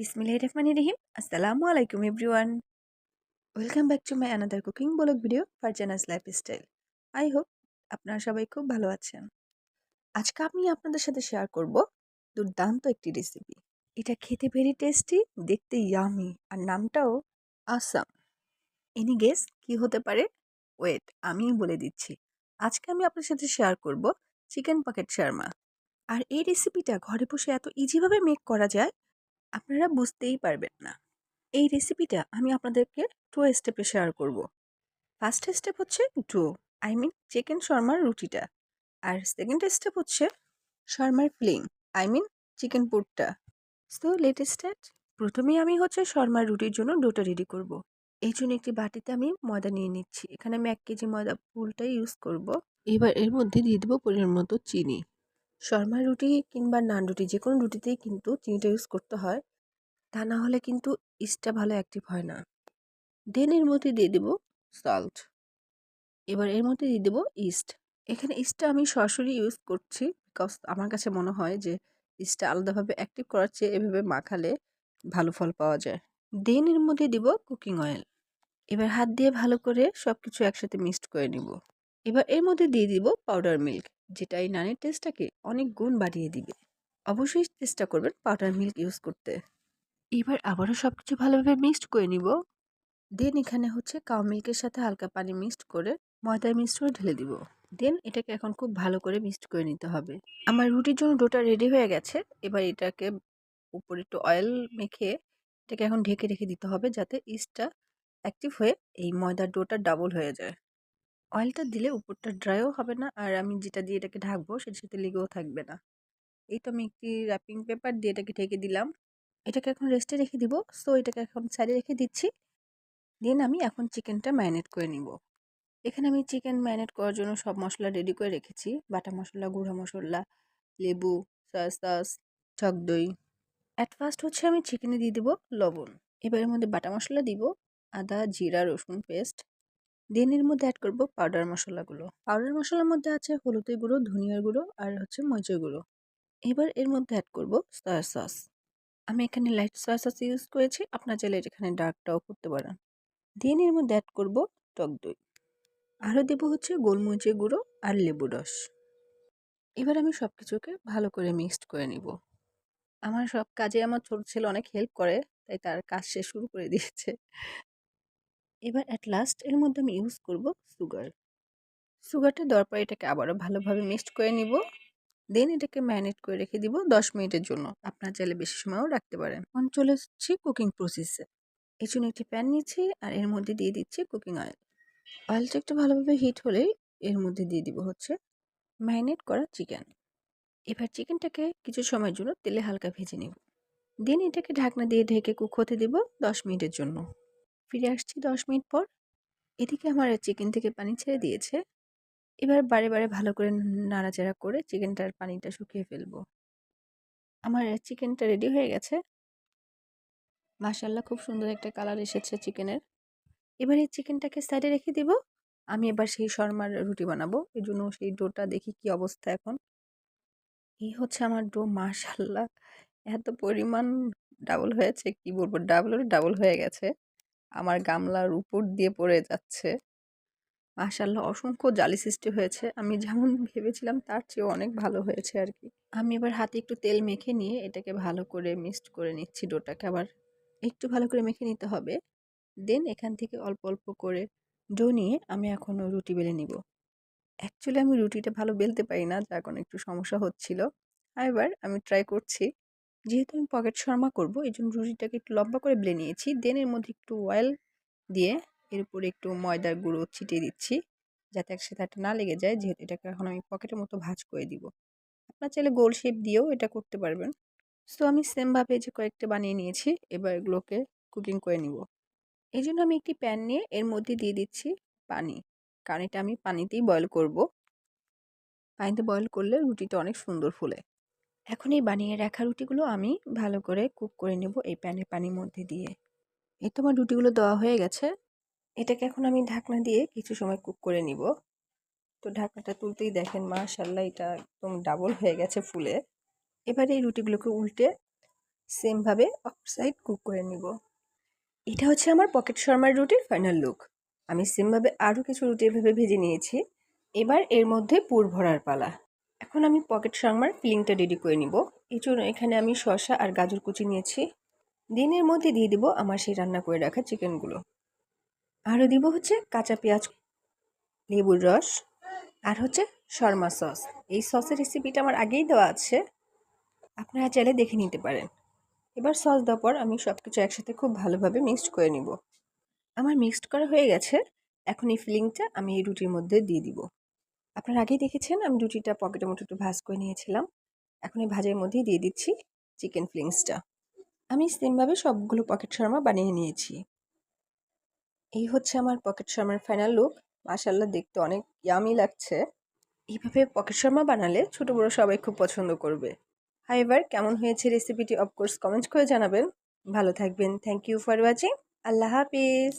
বিসমিল্লাহির রহমানির রহিম। আসসালামু আলাইকুম everyone. Welcome back to my another cooking blog video Farzana's lifestyle. I hope আপনারা সবাই খুব ভালো আছেন। আজকে আমি আপনাদের সাথে শেয়ার করব দুর্দান্ত একটি রেসিপি। এটা খেতে ভেরি টেস্টি, দেখতে ইয়ামি, আর নামটাও আসাম। এনি গেস কি হতে পারে? ওয়েট, আমিই বলে দিচ্ছি। আজকে আমি আপনার সাথে শেয়ার করব চিকেন পকেট শার্মা। আর এই রেসিপিটা ঘরে বসে এত ইজিভাবে মেক করা যায়, আপনারা বুঝতেই পারবেন না। এই রেসিপিটা আমি আপনাদেরকে 2 স্টেপে শেয়ার করব। ফার্স্ট স্টেপ হচ্ছে ডো, চিকেন শর্মার রুটিটা। আর সেকেন্ড স্টেপ হচ্ছে শর্মার ফিলিং, চিকেন পুরটা। So let start. প্রথমেই আমি হচ্ছে শর্মার রুটির জন্য ডোটা রেডি করব। এই জন্য একটি বাটিতে আমি ময়দা নিয়ে নিচ্ছি। এখানে আমি 1 কেজি ময়দা পুরটাই ইউজ করব। এবার এর মধ্যে দিয়ে দেবো পরিমাণ মতো চিনি। শর্মার রুটি কিংবা নান রুটি, যে কোনো রুটিতেই কিন্তু চিনিটা ইউজ করতে হয়, তা না হলে কিন্তু ইস্টটা ভালো অ্যাক্টিভ হয় না। দেন এর মধ্যে দিয়ে দেবো সল্ট। এবার এর মধ্যে দিয়ে দেবো ইস্ট। এখানে ইস্টটা আমি সরাসরি ইউজ করছি, বিকজ আমার কাছে মনে হয় যে ইস্টটা আলাদাভাবে অ্যাক্টিভ করার চেয়ে এভাবে মাখালে ভালো ফল পাওয়া যায়। দেন এর মধ্যে দিব কুকিং অয়েল। এবার হাত দিয়ে ভালো করে সব কিছু একসাথে মিক্সড করে নিব। এবার এর মধ্যে দিয়ে দিব পাউডার মিল্ক, যেটা এই নানের টেস্টটাকে অনেক গুণ বাড়িয়ে দিবে। অবশ্যই চেষ্টা করবেন পাউডার মিল্ক ইউজ করতে। এবার আবারও সব কিছু ভালোভাবে মিক্সড করে নিব। দেন এখানে হচ্ছে কাউ মিল্কের সাথে হালকা পানি মিক্সড করে ময়দার মিশ্রণে ঢেলে দিব। দেন এটাকে এখন খুব ভালো করে মিক্সড করে নিতে হবে। আমার রুটির জন্য ডোটা রেডি হয়ে গেছে। এবার এটাকে উপরে একটু অয়েল মেখে এটাকে এখন ঢেকে রেখে দিতে হবে, যাতে ইস্টটা অ্যাক্টিভ হয়ে এই ময়দার ডোটা ডাবল হয়ে যায়। অয়েলটা দিলে উপরটা ড্রাইও হবে না, আর আমি যেটা দিয়ে এটাকে ঢাকবো সেটার সাথে লেগেও থাকবে না। এই তো আমি একটি র্যাপিং পেপার দিয়ে এটাকে ঢেকে দিলাম। এটাকে এখন রেস্টে রেখে দিব। সো এটাকে এখন সাইডে রেখে দিচ্ছি। দেন আমি এখন চিকেনটা ম্যারিনেট করে নিব। এখানে আমি চিকেন ম্যারিনেট করার জন্য সব মশলা রেডি করে রেখেছি। বাটা মশলা, গুঁড়া মশলা, লেবু, সয়া সস, টক দই। অ্যাট ফার্স্ট হচ্ছে আমি চিকেনে দিয়ে দিব লবণ। এবার এর মধ্যে বাটা মশলা দিব, আদা, জিরা, রসুন পেস্ট। দেন এর মধ্যে অ্যাড করব পাউডার মশলাগুলো। পাউডার মশলার মধ্যে আছে হলুদের গুঁড়ো, ধনিয়ার গুঁড়ো আর হচ্ছে মরিচের গুঁড়ো। এবার এর মধ্যে অ্যাড করব সয়া সস। আমি এখানে লাইট সয়া সস ইউজ করেছি, আপনার চাইলে এখানে ডার্কটাও করতে পারেন। দেন এর মধ্যে অ্যাড করব টক দই। আরও দেবো হচ্ছে গোলমরিচের গুঁড়ো আর লেবু রস। এবার আমি সব কিছুকে ভালো করে মিক্সড করে নিব। আমার সব কাজে আমার ছোট ছেলে অনেক হেল্প করে, তাই তার কাজ সে শুরু করে দিয়েছে। এবার অ্যাট লাস্ট এর মধ্যে আমি ইউজ করব সুগার। সুগারটা দেওয়ার পর এটাকে আবারও ভালোভাবে মিক্সড করে নিব। দেন এটাকে ম্যারিনেট করে রেখে দিব 10 মিনিটের জন্য। আপনার চাইলে বেশি সময়ও রাখতে পারেন। এখন চলে এসেছি কুকিং প্রসেসে। এর জন্য একটি প্যান নিচ্ছি আর এর মধ্যে দিয়ে দিচ্ছি কুকিং অয়েল। অয়েলটা একটু ভালোভাবে হিট হলেই এর মধ্যে দিয়ে দিব হচ্ছে ম্যারিনেট করা চিকেন। এবার চিকেনটাকে কিছু সময়ের জন্য তেলে হালকা ভেজে নেব। দেন এটাকে ঢাকনা দিয়ে ঢেকে কুক হতে দেব 10 মিনিটের জন্য। ফিরে আসছি 10 মিনিট পর। এদিকে আমার চিকেন থেকে পানি ছেড়ে দিয়েছে। এবার বারে বারে ভালো করে নাড়াচাড়া করে চিকেনটার পানিটা শুকিয়ে ফেলবো। আমার চিকেনটা রেডি হয়ে গেছে। মাশাআল্লাহ, খুব সুন্দর একটা কালার এসেছে চিকেনের। এবার এই চিকেনটাকে সাইডে রেখে দিব। আমি এবার সেই শর্মার রুটি বানাবো। এই জন্য সেই ডোটা দেখি কি অবস্থা এখন। এই হচ্ছে আমার ডো, মাশাআল্লাহ এত পরিমাণ ডাবল হয়েছে, কি বলবো, ডাবলেরও ডাবল হয়ে গেছে। আমার গামলার উপর দিয়ে পড়ে যাচ্ছে। মাশাআল্লাহ, অসংখ্য জালি সৃষ্টি হয়েছে। আমি যেমন ভেবেছিলাম তার চেয়েও অনেক ভালো হয়েছে আর কি। আমি এবার হাতে একটু তেল মেখে নিয়ে এটাকে ভালো করে মিক্সড করে নিচ্ছি। ডোটাকে আবার একটু ভালো করে মেখে নিতে হবে। দেন এখান থেকে অল্প অল্প করে ডো নিয়ে আমি এখন রুটি বেলে নিব। অ্যাকচুয়ালি আমি রুটিটা ভালো বেলতে পারি না, যার কারণে একটু সমস্যা হচ্ছিল। এবার আমি ট্রাই করছি। যেহেতু আমি পকেট শর্মা করব, এই জন্য রুটিটাকে একটু লম্বা করে বেলে নিয়েছি। দেন এর মধ্যে একটু অয়েল দিয়ে এর উপরে একটু ময়দার গুঁড়ো ছিটিয়ে দিচ্ছি, যাতে একসাথে একটা না লেগে যায়। যেহেতু এটাকে এখন আমি পকেটের মতো ভাঁজ করে দিব। আপনার চাইলে গোল শেপ দিয়েও এটা করতে পারবেন। সো আমি সেমভাবে যে কয়েকটা বানিয়ে নিয়েছি, এবার এগুলোকে কুকিং করে নিব। এই জন্য আমি একটি প্যান নিয়ে এর মধ্যে দিয়ে দিচ্ছি পানি, কারণ এটা আমি পানিতেই বয়েল করব। পানিতে বয়েল করলে রুটিটা অনেক সুন্দর ফুলে। এখন এই বানিয়ে রাখা রুটিগুলো আমি ভালো করে কুক করে নেব এই প্যানের পানির মধ্যে দিয়ে। এই তো আমার রুটিগুলো দেওয়া হয়ে গেছে। এটাকে এখন আমি ঢাকনা দিয়ে কিছু সময় কুক করে নিব। তো ঢাকনাটা তুলতেই দেখেন মাশাআল্লাহ এটা একদম ডাবল হয়ে গেছে ফুলে। এবারে এই রুটিগুলোকে উল্টে সেমভাবে অপর সাইড কুক করে নিব। এটা হচ্ছে আমার পকেট শর্মার রুটির ফাইনাল লুক। আমি সেমভাবে আরও কিছু রুটি এভাবে ভেজে নিয়েছি। এবার এর মধ্যে পুর ভরার পালা। এখন আমি পকেট শর্মার ফিলিংটা রেডি করে নিব। এই জন্য এখানে আমি শসা আর গাজর কুচি নিয়েছি। দিনের মধ্যে দিয়ে দিব আমার সেই রান্না করে রাখা চিকেনগুলো। আরও দিব হচ্ছে কাঁচা পেঁয়াজ, লেবুর রস, আর হচ্ছে শর্মা সস। এই সসের রেসিপিটা আমার আগেই দেওয়া আছে, আপনারা চাইলে দেখে নিতে পারেন। এবার সস দেওয়ার পর আমি সব কিছু একসাথে খুব ভালোভাবে মিক্সড করে নিব। আমার মিক্সড করা হয়ে গেছে। এখন এই ফিলিংটা আমি এই রুটির মধ্যে দিয়ে দিব। আপনারা আগেই দেখেছেন আমি রুটিটা পকেটের মতো একটু ভাজ করে নিয়েছিলাম। এখন এই ভাজের মধ্যেই দিয়ে দিচ্ছি চিকেন ফিলিংসটা। আমি সেমভাবে সবগুলো পকেট শর্মা বানিয়ে নিয়েছি। এই হচ্ছে আমার পকেট শর্মার ফাইনাল লুক। মাশাআল্লাহ, দেখতে অনেক ইয়ামি লাগছে। এইভাবে পকেট শর্মা বানালে ছোট বড় সবাই খুব পছন্দ করবে। হাইবার কেমন হয়েছে রেসিপিটি অফকোর্স কমেন্ট করে জানাবেন। ভালো থাকবেন। Thank you for watching. আল্লাহ হাফিজ।